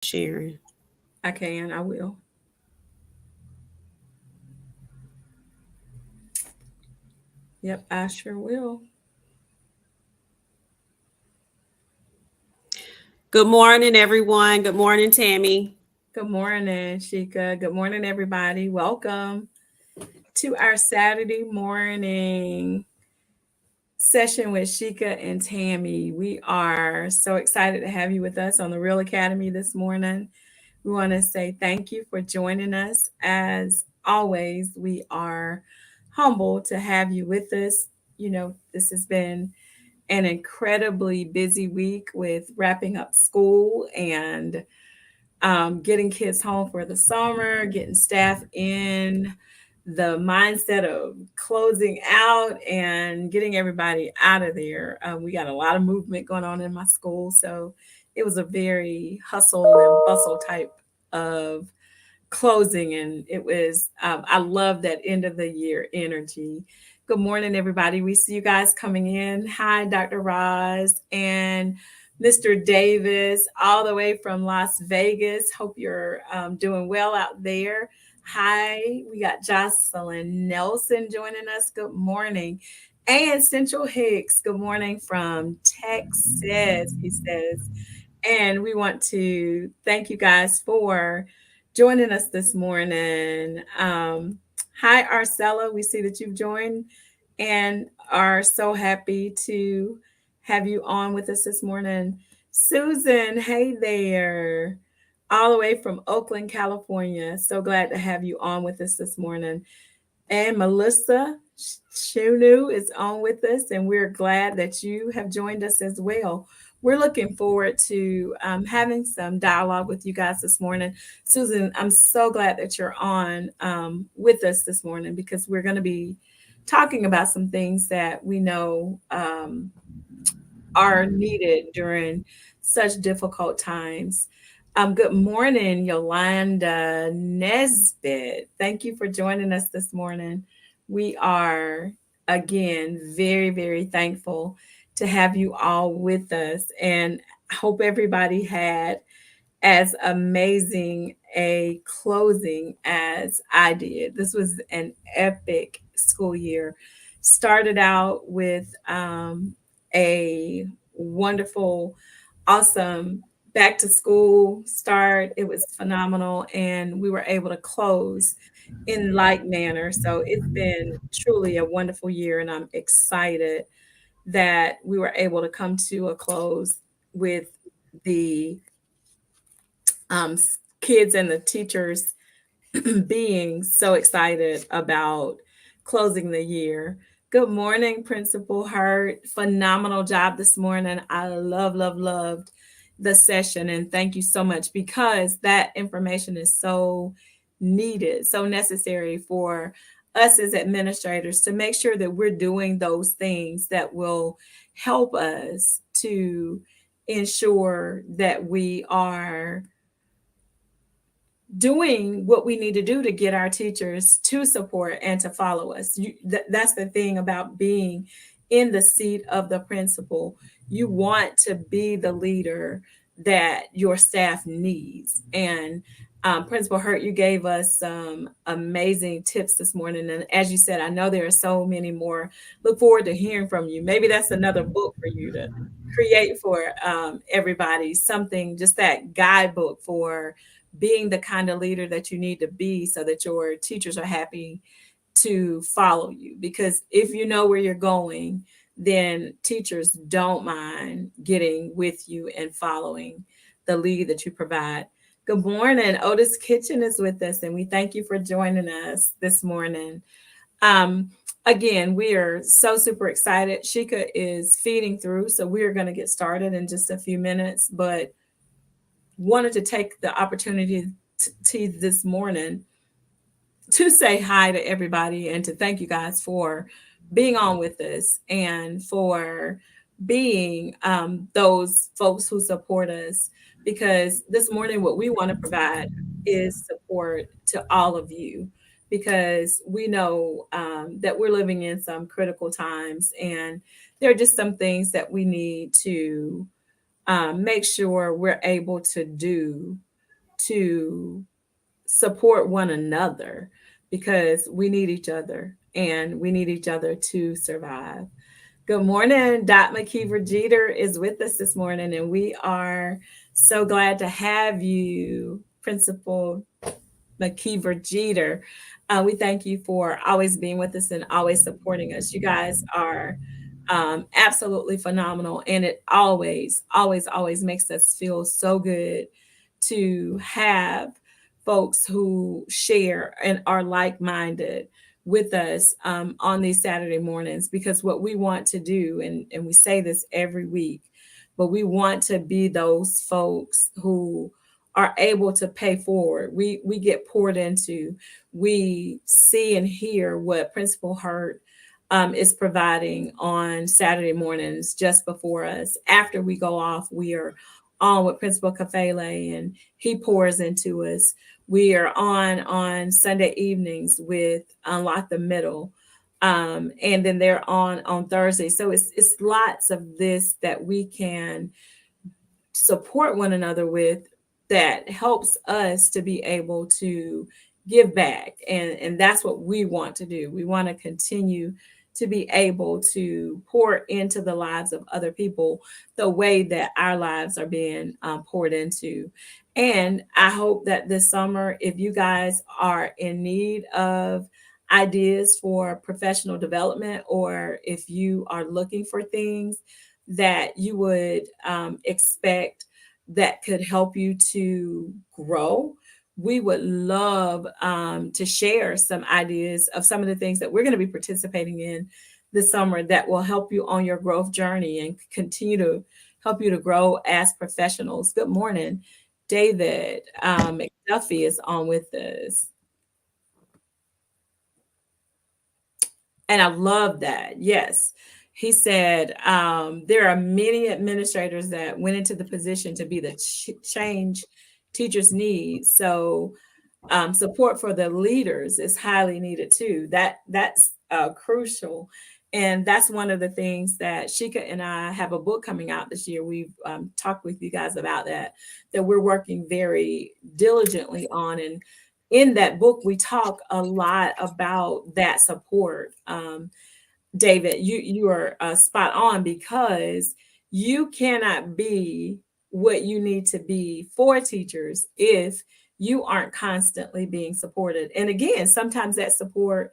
sharing. I will. Yep, I sure will. Good morning, everyone. Good morning, Tammy. Good morning, Sheka. Good morning, everybody. Welcome to our Saturday morning session with Sheka and Tammy. We are so excited to have you with us on the R.E.A.L Academy this morning. We want to say thank you for joining us. As always, we are humbled to have you with us. This has been an incredibly busy week with wrapping up school and getting kids home for the summer, getting staff in, the mindset of closing out and getting everybody out of there. We got a lot of movement going on in my school. So it was a very hustle and bustle type of closing. And it was, I love that end of the year energy. Good morning, everybody. We see you guys coming in. Hi, Dr. Roz and Mr. Davis, all the way from Las Vegas. Hope you're doing well out there. Hi, we got Jocelyn Nelson joining us. Good morning. And Central Hicks, good morning from Texas, he says. And we want to thank you guys for joining us this morning. Hi, Arcella. We see that you've joined and are so happy to have you on with us this morning. Susan, hey there, all the way from Oakland, California. So glad to have you on with us this morning. And Melissa Shunu is on with us, and we're glad that you have joined us as well. We're looking forward to having some dialogue with you guys this morning. Susan, I'm so glad that you're on with us this morning because we're going to be talking about some things that we know are needed during such difficult times. Good morning, Yolanda Nesbitt. Thank you for joining us this morning. We are, again, very, very thankful to have you all with us. And hope everybody had as amazing a closing as I did. This was an epic school year. Started out with a wonderful, awesome back to school start. It was phenomenal, and we were able to close in like manner. So it's been truly a wonderful year, and I'm excited that we were able to come to a close with the um, kids and the teachers being so excited about closing the year. Good morning, Principal Hurt. Phenomenal job this morning. I loved the session, and thank you so much because that information is so needed, so necessary for us as administrators to make sure that we're doing those things that will help us to ensure that we are doing what we need to do to get our teachers to support and to follow us. That's the thing about being in the seat of the principal. You want to be the leader that your staff needs. And Principal Hurt, you gave us some amazing tips this morning. And as you said, I know there are so many more. Look forward to hearing from you. Maybe that's another book for you to create for everybody, something, just that guidebook for being the kind of leader that you need to be so that your teachers are happy to follow you. Because if you know where you're going, then teachers don't mind getting with you and following the lead that you provide. Good morning. Otis Kitchen is with us, and we thank you for joining us this morning. Um, Again, we are so super excited. Sheka is feeding through, so we are going to get started in just a few minutes, but wanted to take the opportunity to this morning to say hi to everybody and to thank you guys for being on with us and for being those folks who support us. Because this morning, what we want to provide is support to all of you because we know that we're living in some critical times and there are just some things that we need to make sure we're able to do to support one another because we need each other and we need each other to survive. Good morning. Dot McKeever Jeter is with us this morning, and we are so glad to have you, Principal McKeever Jeter. We thank you for always being with us and always supporting us. You guys are absolutely phenomenal, and it always, always, always makes us feel so good to have folks who share and are like-minded with us on these Saturday mornings, because what we want to do, and we say this every week, but we want to be those folks who are able to pay forward. We get poured into. We see and hear what Principal Hurt is providing on Saturday mornings just before us. After we go off, we are on with Principal Kafele, and he pours into us. We are on Sunday evenings with Unlock the Middle. And then they're on Thursday. So it's lots of this that we can support one another with, that helps us to be able to give back. And that's what we want to do. We want to continue to be able to pour into the lives of other people the way that our lives are being poured into. And I hope that this summer, if you guys are in need of ideas for professional development, or if you are looking for things that you would expect that could help you to grow, we would love to share some ideas of some of the things that we're going to be participating in this summer that will help you on your growth journey and continue to help you to grow as professionals. Good morning. David McDuffie is on with us. And I love that. Yes. He said there are many administrators that went into the position to be the change teachers need. So support for the leaders is highly needed too. That's crucial. And that's one of the things that Sheka and I have a book coming out this year. We've talked with you guys about that we're working very diligently on. And in that book, we talk a lot about that support. David, you are spot on, because you cannot be what you need to be for teachers if you aren't constantly being supported. And again, sometimes that support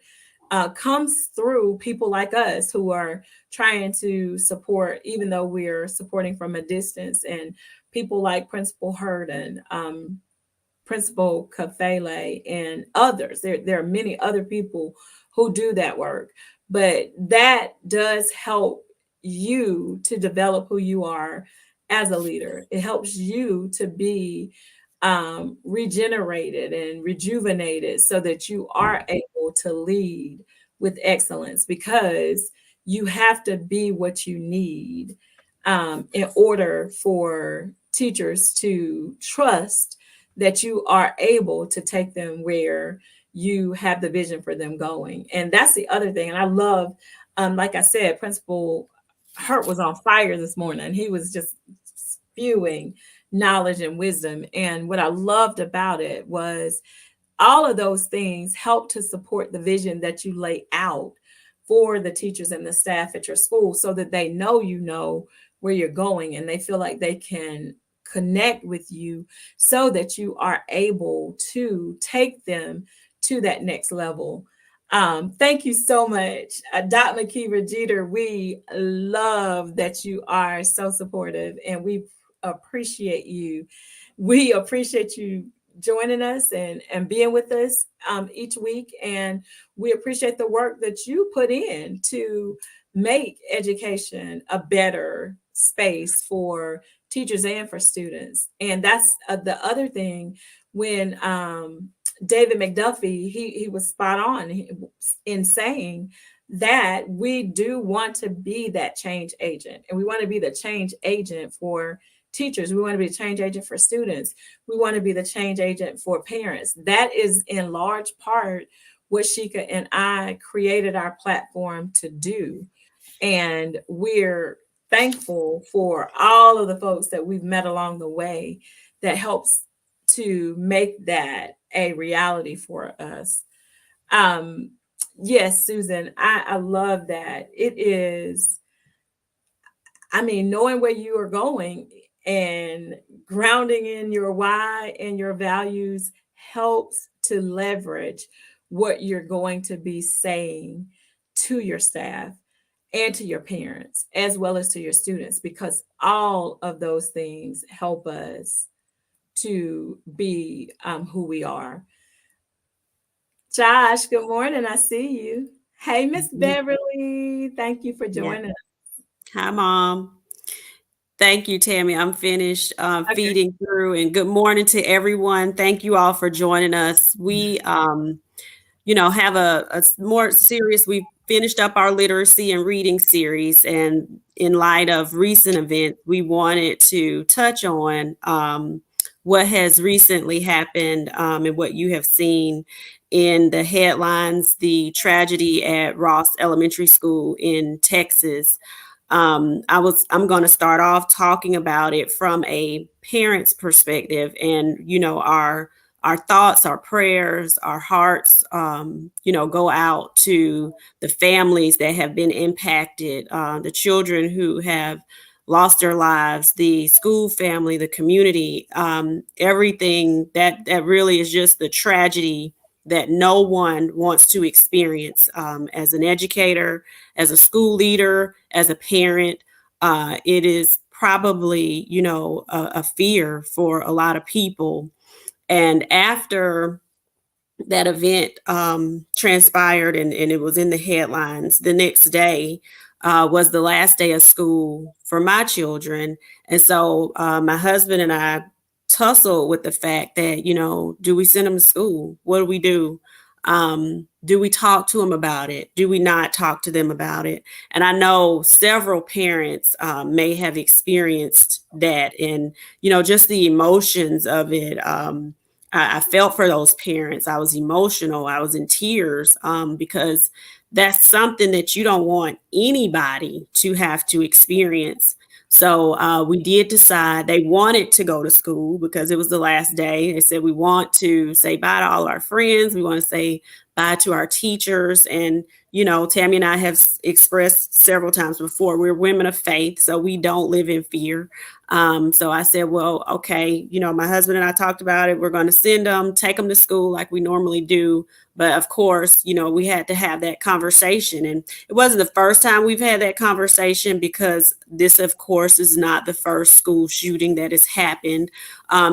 comes through people like us who are trying to support, even though we're supporting from a distance, and people like Principal Hurt and Principal Kafele and others. There are many other people who do that work, but that does help you to develop who you are as a leader. It helps you to be regenerated and rejuvenated so that you are able to lead with excellence, because you have to be what you need in order for teachers to trust that you are able to take them where you have the vision for them going. And that's the other thing. And I love, like I said, Principal Hurt was on fire this morning. He was just spewing knowledge and wisdom. And what I loved about it was all of those things help to support the vision that you lay out for the teachers and the staff at your school, so that they know you know where you're going, and they feel like they can connect with you so that you are able to take them to that next level. Thank you so much, Dr. McKeever Jeter. We love that you are so supportive, and we appreciate you. We appreciate you joining us and being with us each week. And we appreciate the work that you put in to make education a better space for teachers and for students. And that's the other thing. When David McDuffie, he was spot on in saying that we do want to be that change agent, and we want to be the change agent for teachers. We want to be a change agent for students. We want to be the change agent for parents. That is in large part what Sheka and I created our platform to do. And we're thankful for all of the folks that we've met along the way that helps to make that a reality for us. Um, yes, Susan, I love that. It is, I mean, knowing where you are going and grounding in your why and your values helps to leverage what you're going to be saying to your staff and to your parents, as well as to your students, because all of those things help us to be who we are. Josh, good morning. I see you. Hey, Miss Mhm. Beverly. Thank you for Yeah. joining us. Hi, Mom. Thank you, Tammy. I'm finished Okay. feeding through, and good morning to everyone. Thank you all for joining us. We have a more serious, we finished up our literacy and reading series, and in light of recent events, we wanted to touch on what has recently happened, and what you have seen in the headlines, the tragedy at Ross Elementary School in Texas. I'm going to start off talking about it from a parent's perspective, and our thoughts, our prayers, our hearts, go out to the families that have been impacted, the children who have lost their lives, the school family, the community, everything that really is just the tragedy that no one wants to experience. As an educator, as a school leader, as a parent, it is probably, a fear for a lot of people. And after that event transpired, and it was in the headlines, the next day was the last day of school for my children. And so my husband and I tussled with the fact that, do we send them to school? What do we do? Do we talk to them about it? Do we not talk to them about it? And I know several parents may have experienced that, and, just the emotions of it. I felt for those parents. I was emotional. I was in tears, because that's something that you don't want anybody to have to experience. So we did decide they wanted to go to school because it was the last day. They said, we want to say bye to all our friends. We want to say bye to our teachers. And, Tammy and I have expressed several times before, we're women of faith, so we don't live in fear. So I said, well, okay, my husband and I talked about it. We're going to send them, take them to school like we normally do. But of course, we had to have that conversation. And it wasn't the first time we've had that conversation, because this, of course, is not the first school shooting that has happened.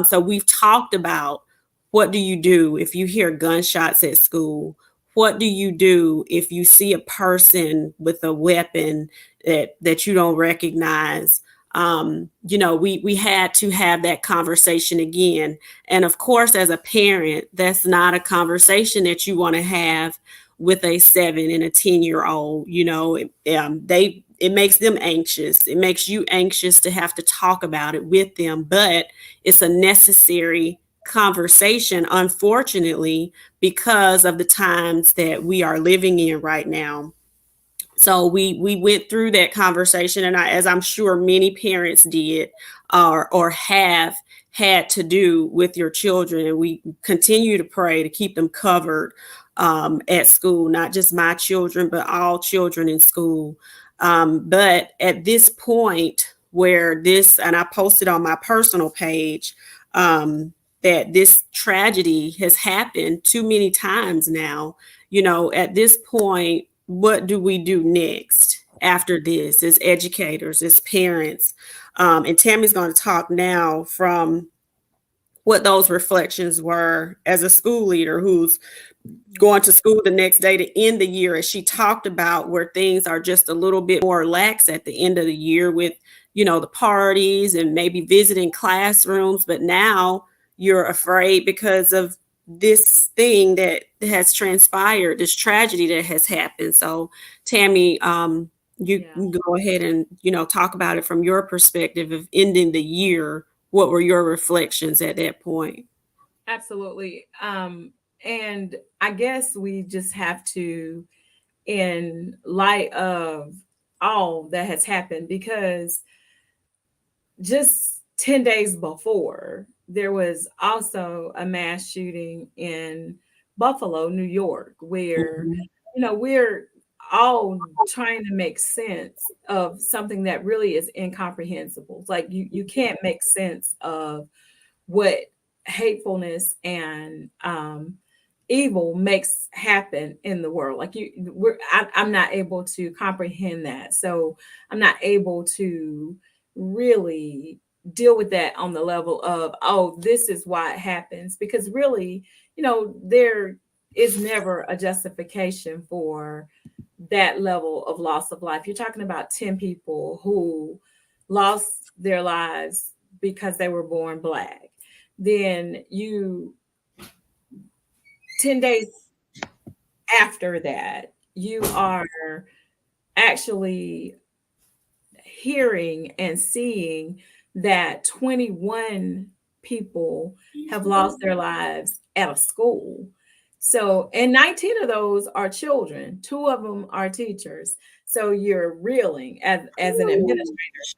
So we've talked about, what do you do if you hear gunshots at school? What do you do if you see a person with a weapon that you don't recognize? We had to have that conversation again. And of course, as a parent, that's not a conversation that you want to have with a 7 and a 10-year-old. It makes them anxious. It makes you anxious to have to talk about it with them, but it's a necessary conversation, unfortunately, because of the times that we are living in right now. So we went through that conversation, and as I'm sure many parents did, or have had to do with your children, and we continue to pray to keep them covered at school, not just my children, but all children in school. But at this point, where this, and I posted on my personal page, that this tragedy has happened too many times now. At this point, what do we do next after this, as educators, as parents? And Tammy's going to talk now from what those reflections were as a school leader who's going to school the next day to end the year. As she talked about where things are just a little bit more lax at the end of the year with, the parties and maybe visiting classrooms. But now you're afraid because of this thing that has transpired, this tragedy that has happened. So, Tammy, you Yeah. can go ahead and, talk about it from your perspective of ending the year. What were your reflections at that point? Absolutely. And I guess we just have to, in light of all that has happened, because just 10 days before, there was also a mass shooting in Buffalo, New York, where, Mhm. we're all trying to make sense of something that really is incomprehensible. It's like you can't make sense of what hatefulness and evil makes happen in the world. Like I'm not able to comprehend that. So I'm not able to really deal with that on the level of, oh, this is why it happens, because really, there is never a justification for that level of loss of life. You're talking about 10 people who lost their lives because they were born Black. Then 10 days after that, you are actually hearing and seeing that 21 people have lost their lives at a school. So, and 19 of those are children, two of them are teachers. So you're reeling as an administrator.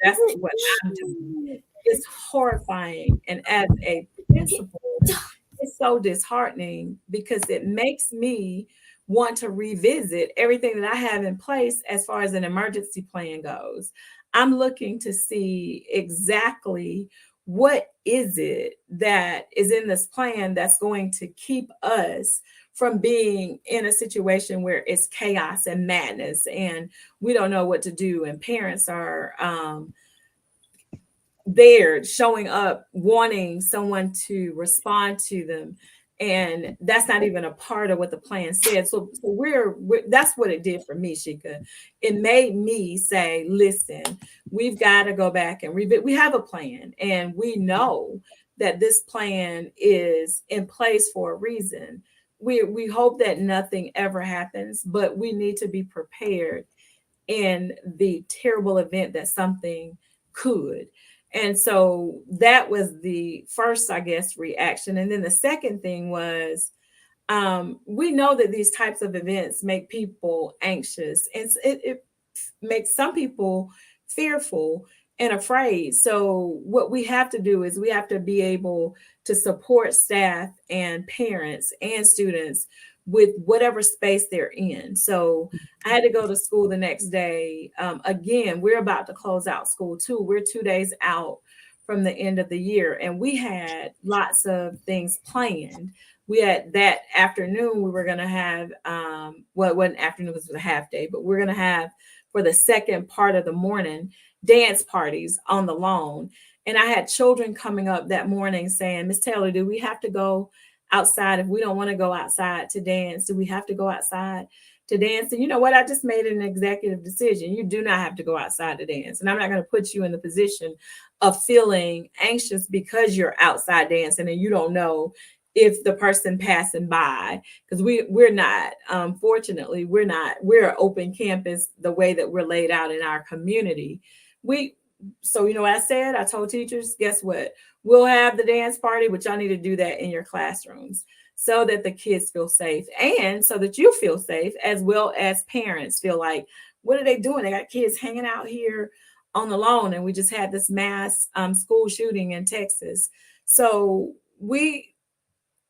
That's what I'm doing. It's horrifying. And as a principal, it's so disheartening because it makes me want to revisit everything that I have in place as far as an emergency plan goes. I'm looking to see exactly what is it that is in this plan that's going to keep us from being in a situation where it's chaos and madness and we don't know what to do and parents are there showing up wanting someone to respond to them, and that's not even a part of what the plan said. So we're that's what it did for me, Sheka. It made me say, listen, we've got to go back and revisit. We have a plan and we know that this plan is in place for a reason. We hope that nothing ever happens, but we need to be prepared in the terrible event that something could. And so that was the first, I guess, reaction. And then the second thing was, we know that these types of events make people anxious, and it makes some people fearful and afraid. So what we have to do is we have to be able to support staff and parents and students with whatever space they're in. So I had to go to school the next day. Again, we're about to close out school too. We're 2 days out from the end of the year, and we had lots of things planned. We had that afternoon, we were going to have, well, it wasn't afternoon, it was a half day, but we're going to have for the second part of the morning dance parties on the lawn. And I had children coming up that morning saying, Miss Taylor, do we have to go outside? If we don't want to go outside to dance, do we have to go outside to dance? And you know what? I just made an executive decision. You do not have to go outside to dance. And I'm not going to put you in the position of feeling anxious because you're outside dancing and you don't know if the person passing by, because we're not, fortunately we're an open campus the way that we're laid out in our community. We So you know what I said? I told teachers, guess what? We'll have the dance party, but y'all need to do that in your classrooms so that the kids feel safe and so that you feel safe, as well as parents feel like, what are they doing? They got kids hanging out here on the lawn, and we just had this mass school shooting in Texas. So we,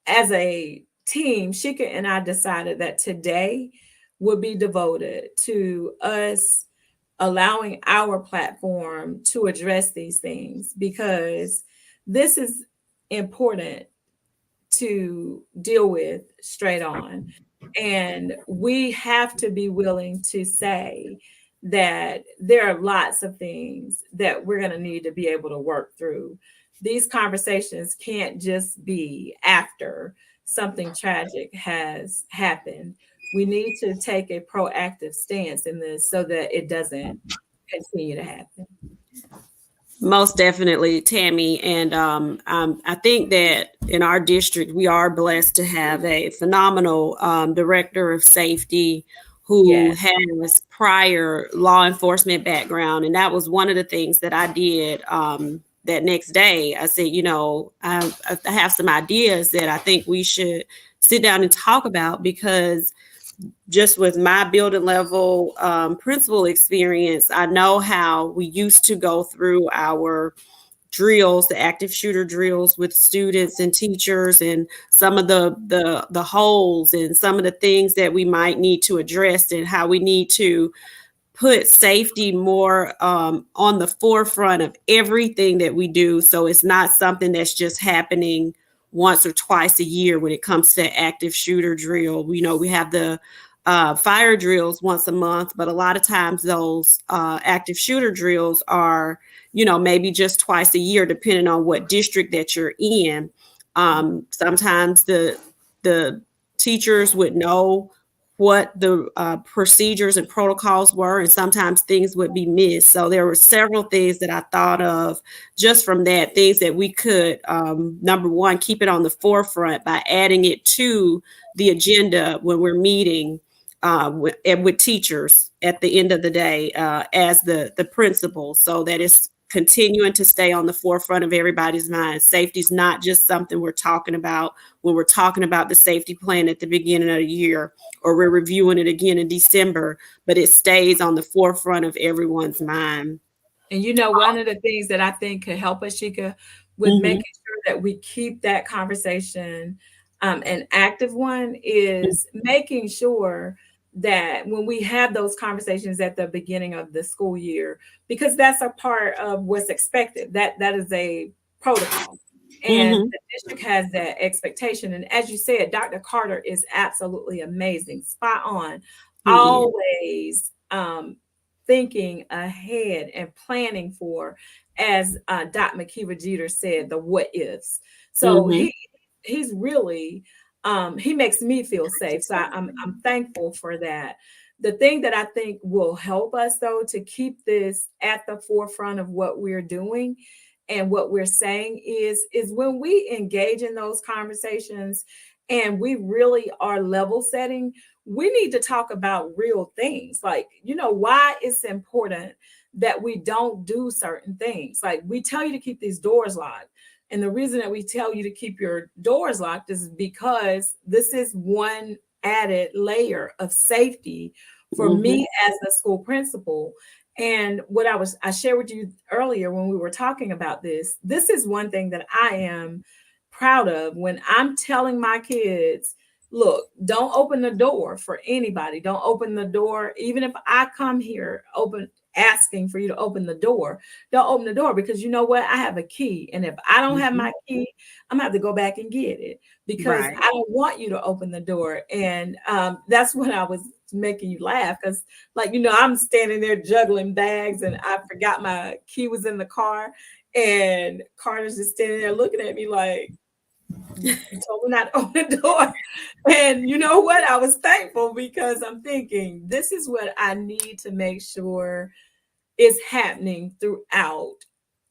as a team, Sheka and I decided that today would be devoted to us allowing our platform to address these things, because this is important to deal with straight on. And we have to be willing to say that there are lots of things that we're going to need to be able to work through. These conversations can't just be after something tragic has happened. We need to take a proactive stance in this so that it doesn't continue to happen. Most definitely, Tammy. And I think that in our district, we are blessed to have a phenomenal director of safety who Yes. has prior law enforcement background. And that was one of the things that I did that next day. I said, I have some ideas that I think we should sit down and talk about, because just with my building level principal experience, I know how we used to go through our drills, the active shooter drills with students and teachers, and some of the holes and some of the things that we might need to address, and how we need to put safety more on the forefront of everything that we do. So it's not something that's just happening once or twice a year when it comes to active shooter drill. We have the fire drills once a month, but a lot of times those active shooter drills are, maybe just twice a year, depending on what district that you're in. Sometimes the teachers would know what the procedures and protocols were, and sometimes things would be missed. So there were several things that I thought of just from that, things that we could, number one, keep it on the forefront by adding it to the agenda when we're meeting with teachers at the end of the day as the principal, so that it's continuing to stay on the forefront of everybody's mind. Safety is not just something we're talking about when we're talking about the safety plan at the beginning of the year, or we're reviewing it again in December, but it stays on the forefront of everyone's mind. And one of the things that I think could help us, Sheka, with Mm-hmm. making sure that we keep that conversation an active one, is making sure that when we have those conversations at the beginning of the school year, because that's a part of what's expected, that is a protocol. And Mm-hmm. the district has that expectation. And as you said, Dr. Carter is absolutely amazing, spot on, He is. always thinking ahead and planning for, as Dr. McKeever Jeter said, the what ifs. So Mm-hmm. he's really he makes me feel safe. So I'm thankful for that. The thing that I think will help us, though, to keep this at the forefront of what we're doing and what we're saying is when we engage in those conversations and we really are level setting, we need to talk about real things, like, why it's important that we don't do certain things. Like, we tell you to keep these doors locked, and the reason that we tell you to keep your doors locked is because this is one added layer of safety for Mm-hmm. me as a school principal. And what I shared with you earlier when we were talking about this is one thing that I am proud of, when I'm telling my kids, look, don't open the door for anybody. Don't open the door. Even if I come here asking for you to open the door, don't open the door, because you know what? I have a key. And if I don't have Mm-hmm. my key, I'm gonna have to go back and get it, because Right. I don't want you to open the door. And that's what I was making you laugh, because, like, I'm standing there juggling bags and I forgot my key was in the car, and Carter's just standing there looking at me like, you told me not to open the door. And you know what? I was thankful, because I'm thinking, this is what I need to make sure is happening throughout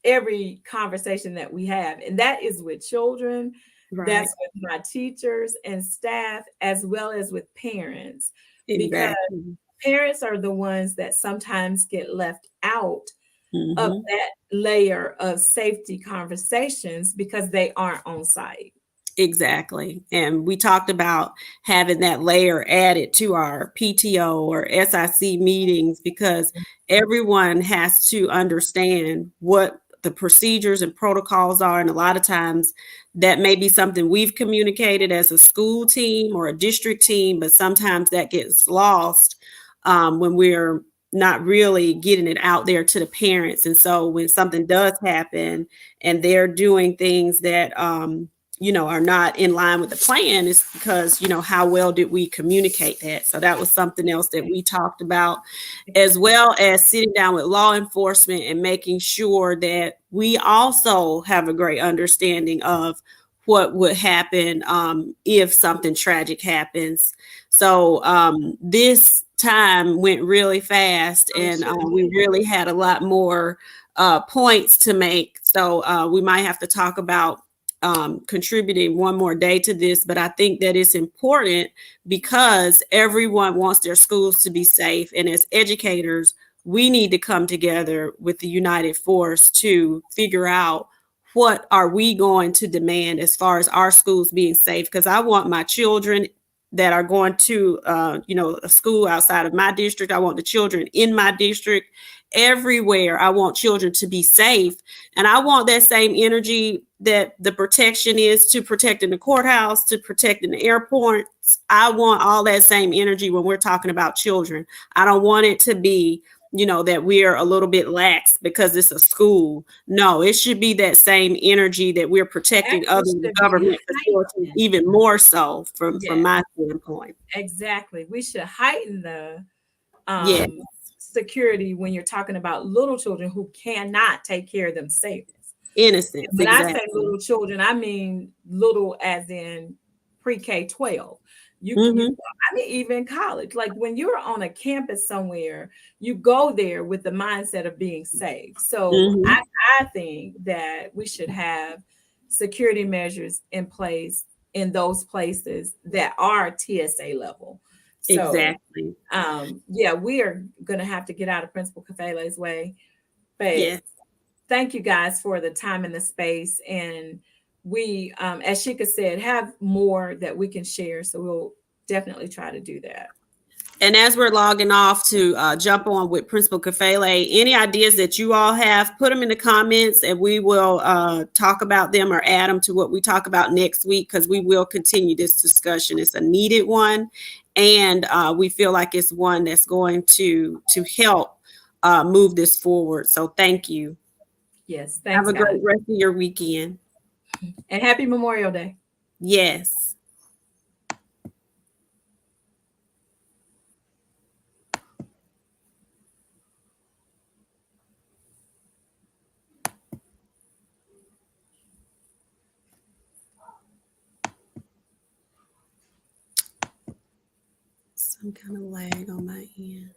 every conversation that we have. And that is with children, Right. that's with my teachers and staff, as well as with parents, because Exactly. parents are the ones that sometimes get left out of Mm-hmm. that layer of safety conversations because they aren't on site. Exactly. And we talked about having that layer added to our PTO or SIC meetings, because everyone has to understand what the procedures and protocols are. And a lot of times that may be something we've communicated as a school team or a district team, but sometimes that gets lost when we're not really getting it out there to the parents. And so when something does happen and they're doing things that, are not in line with the plan, is because, how well did we communicate that? So that was something else that we talked about, as well as sitting down with law enforcement and making sure that we also have a great understanding of what would happen if something tragic happens. So this time went really fast, Oh, and sure. we really had a lot more points to make. So we might have to talk about contributing one more day to this, but I think that it's important because everyone wants their schools to be safe. And as educators, we need to come together with the united force to figure out what are we going to demand as far as our schools being safe. Because I want my children that are going to, a school outside of my district. I want the children in my district, everywhere. I want children to be safe. And I want that same energy that the protection is to protecting the courthouse, to protecting the airports. I want all that same energy when we're talking about children. I don't want it to be, that we're a little bit lax because it's a school. No, it should be that same energy that we're protecting Actually other should be government facilities, heightened. even more so from Yes, my standpoint. exactly. We should heighten the Yeah, um, security when you're talking about little children who cannot take care of themselves. innocence, When I say exactly. little children, I mean little as in pre-K 12. You Mm-hmm. I mean even college. Like when you're on a campus somewhere, you go there with the mindset of being safe. So Mm-hmm. I think that we should have security measures in place in those places that are TSA level. So Exactly. yeah, we are gonna have to get out of Principal Kafele's way. But Yes. thank you guys for the time and the space. And we, as Sheka said, have more that we can share. So we'll definitely try to do that. And as we're logging off to jump on with Principal Kafele, any ideas that you all have, put them in the comments and we will talk about them or add them to what we talk about next week, because we will continue this discussion. It's a needed one. And we feel like it's one that's going to help move this forward. So thank you. Yes. Have Thanks, a guys. great rest of your weekend. And happy Memorial Day. Yes. Some kind of lag on my end.